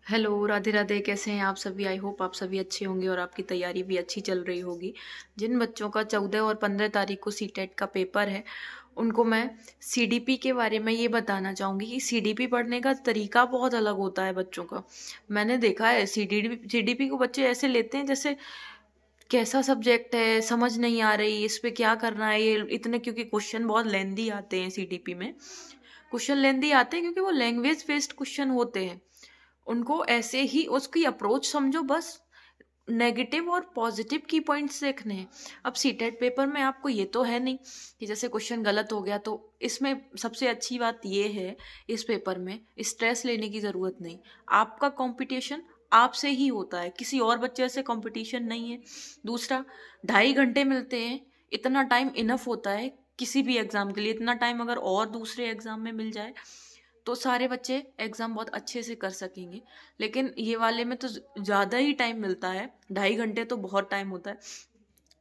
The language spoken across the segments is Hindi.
हेलो, राधे राधे। कैसे हैं आप सभी? आई होप आप सभी अच्छे होंगे और आपकी तैयारी भी अच्छी चल रही होगी। जिन बच्चों का 14 और 15 तारीख को सीटेट का पेपर है, उनको मैं सीडीपी के बारे में ये बताना चाहूँगी कि सीडीपी पढ़ने का तरीका बहुत अलग होता है बच्चों का। मैंने देखा है सीडीपी को बच्चे ऐसे लेते हैं जैसे कैसा सब्जेक्ट है, समझ नहीं आ रही, इस पे क्या करना है ये इतने, क्योंकि क्वेश्चन बहुत लेंदी आते हैं सीडीपी में। क्वेश्चन लेंदी आते हैं क्योंकि वो लैंग्वेज बेस्ड क्वेश्चन होते हैं। उनको ऐसे ही उसकी अप्रोच समझो बस। नेगेटिव और पॉजिटिव की पॉइंट्स देखने हैं। अब सीटेट पेपर में आपको ये तो है नहीं कि जैसे क्वेश्चन गलत हो गया तो इसमें सबसे अच्छी बात ये है, इस पेपर में स्ट्रेस लेने की ज़रूरत नहीं। आपका कंपटीशन आपसे ही होता है, किसी और बच्चे से कंपटीशन नहीं है। दूसरा, 2.5 घंटे मिलते हैं, इतना टाइम इनफ होता है किसी भी एग्ज़ाम के लिए। इतना टाइम अगर और दूसरे एग्ज़ाम में मिल जाए तो सारे बच्चे एग्ज़ाम बहुत अच्छे से कर सकेंगे। लेकिन ये वाले में तो ज़्यादा ही टाइम मिलता है। 2.5 घंटे तो बहुत टाइम होता है।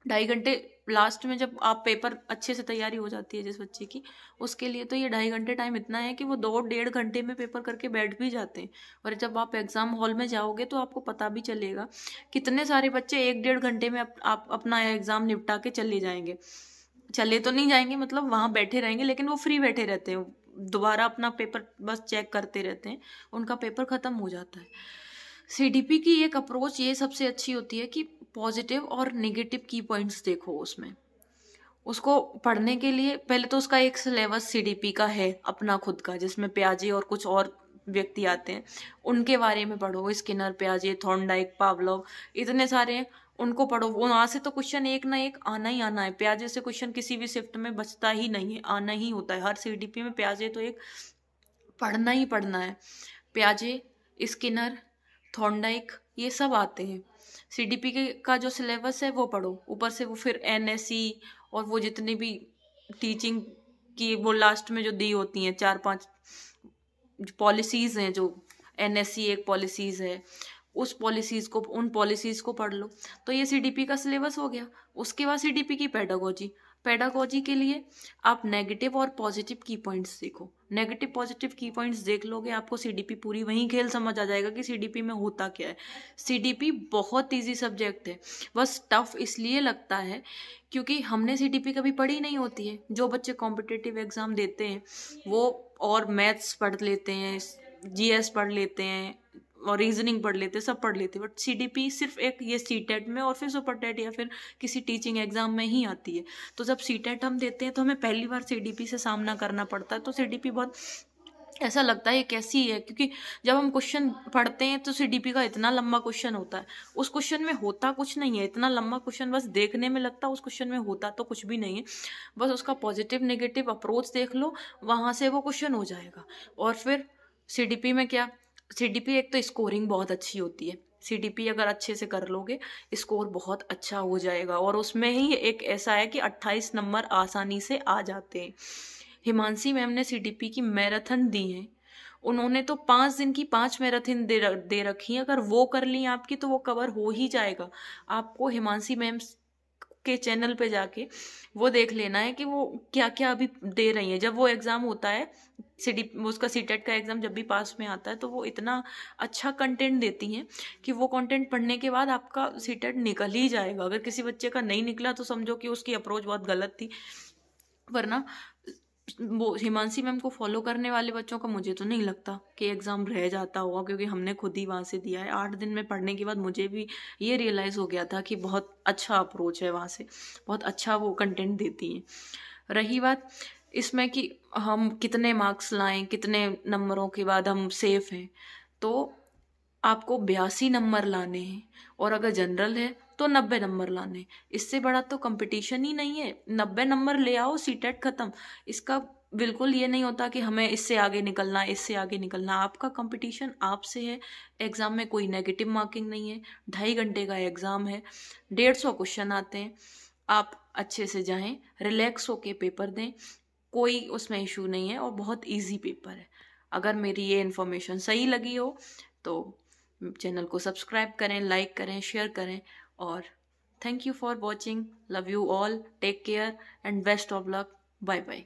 2.5 घंटे लास्ट में जब आप पेपर अच्छे से तैयारी हो जाती है जिस बच्चे की, उसके लिए तो ये 2.5 घंटे टाइम इतना है कि वो 2-1.5 घंटे में पेपर करके बैठ भी जाते हैं। और जब आप एग्ज़ाम हॉल में जाओगे तो आपको पता भी चलेगा कितने सारे बच्चे 1-1.5 घंटे में आप अपना एग्ज़ाम निपटा के चले जाएंगे। चले तो नहीं जाएंगे, मतलब वहाँ बैठे रहेंगे, लेकिन वो फ्री बैठे रहते हैं, दोबारा अपना पेपर बस चेक करते रहते हैं, उनका पेपर ख़त्म हो जाता है। सीडीपी की एक अप्रोच ये सबसे अच्छी होती है कि पॉजिटिव और नेगेटिव की पॉइंट्स देखो उसमें। उसको पढ़ने के लिए पहले तो उसका एक सिलेबस सीडीपी का है अपना खुद का, जिसमें प्याजे और कुछ और व्यक्ति आते हैं, उनके बारे में पढ़ो। स्किनर, प्याजे, थॉर्नडाइक, पावलोव, इतने सारे हैं, उनको पढ़ो। वहां से तो क्वेश्चन एक ना एक आना ही आना है। प्याजे से क्वेश्चन किसी भी शिफ्ट में बचता ही नहीं है, आना ही होता है। हर सीडीपी में प्याजे तो एक पढ़ना ही पढ़ना है। प्याजे, स्किनर, थॉर्नडाइक, ये सब आते हैं। सीडीपी के का जो सिलेबस है वो पढ़ो। ऊपर से वो फिर एनएसई और वो जितनी भी टीचिंग की वो लास्ट में जो दी होती हैं 4-5 पॉलिसीज हैं, जो एनएससी एक पॉलिसीज है, उस पॉलिसीज को, उन पॉलिसीज को पढ़ लो। तो ये सीडीपी का सिलेबस हो गया। उसके बाद सीडीपी की पेडागोजी। पेडागोजी के लिए आप नेगेटिव और पॉजिटिव की पॉइंट्स देखो। नेगेटिव पॉजिटिव की पॉइंट्स देख लोगे, आपको सीडीपी पूरी वहीं खेल समझ आ जाएगा कि सीडीपी में होता क्या है। सीडीपी बहुत इजी सब्जेक्ट है, बस टफ इसलिए लगता है क्योंकि हमने सीडीपी कभी पढ़ी नहीं होती है। जो बच्चे कॉम्पिटिटिव एग्जाम देते हैं वो और मैथ्स पढ़ लेते हैं, जीएस पढ़ लेते हैं और रीजनिंग पढ़ लेते हैं, सब पढ़ लेते हैं, बट सीडीपी सिर्फ एक ये सीटेट में और फिर सुपर टेट या फिर किसी टीचिंग एग्जाम में ही आती है। तो जब सीटेट हम देते हैं तो हमें पहली बार सीडीपी से सामना करना पड़ता है। तो सीडीपी बहुत ऐसा लगता है ये कैसी है, क्योंकि जब हम क्वेश्चन पढ़ते हैं तो सीडीपी का इतना लंबा क्वेश्चन होता है, उस क्वेश्चन में होता कुछ नहीं है। इतना लंबा क्वेश्चन बस देखने में लगता है, उस क्वेश्चन में होता तो कुछ भी नहीं है। बस उसका पॉजिटिव नेगेटिव अप्रोच देख लो, वहां से वो क्वेश्चन हो जाएगा। और फिर सीडीपी में क्या, सीडीपी एक तो स्कोरिंग बहुत अच्छी होती है। सीडीपी अगर अच्छे से कर लोगे स्कोर बहुत अच्छा हो जाएगा। और उसमें ही एक ऐसा है कि 28 नंबर आसानी से आ जाते हैं। हिमांशी मैम ने सीडीपी की मैराथन दी है, उन्होंने तो 5 दिन की 5 मैराथन दे रखी है। अगर वो कर ली आपकी तो वो कवर हो ही जाएगा। आपको हिमांशी मैम के चैनल पे जाके वो देख लेना है कि वो क्या क्या अभी दे रही है। जब वो एग्जाम होता है सीडी, उसका सीटेट का एग्जाम जब भी पास में आता है तो वो इतना अच्छा कंटेंट देती हैं कि वो कंटेंट पढ़ने के बाद आपका सीटेट निकल ही जाएगा। अगर किसी बच्चे का नहीं निकला तो समझो कि उसकी अप्रोच बहुत गलत थी, वरना वो हिमांशी मैम को फॉलो करने वाले बच्चों का मुझे तो नहीं लगता कि एग्ज़ाम रह जाता होगा, क्योंकि हमने खुद ही वहाँ से दिया है। 8 दिन में पढ़ने के बाद मुझे भी ये रियलाइज़ हो गया था कि बहुत अच्छा अप्रोच है वहाँ से, बहुत अच्छा वो कंटेंट देती हैं। रही बात इसमें कि हम कितने मार्क्स लाएं, कितने नंबरों के बाद हम सेफ हैं, तो आपको 82 नंबर लाने हैं। और अगर जनरल है तो 90 नंबर लाने हैं। इससे बड़ा तो कंपटीशन ही नहीं है। 90 नंबर ले आओ, सीटेट खत्म। इसका बिल्कुल ये नहीं होता कि हमें इससे आगे निकलना है, इससे आगे निकलना। आपका कंपटीशन आपसे है। एग्जाम में कोई नेगेटिव मार्किंग नहीं है। 2.5 घंटे का एग्जाम है, 150 क्वेश्चन आते हैं। आप अच्छे से जाएं, रिलैक्स होके पेपर दें, कोई उसमें इशू नहीं है और बहुत इजी पेपर है। अगर मेरी ये इन्फॉर्मेशन सही लगी हो तो चैनल को सब्सक्राइब करें, लाइक करें, शेयर करें। और thank you for watching. Love you all, take care and best of luck. Bye bye.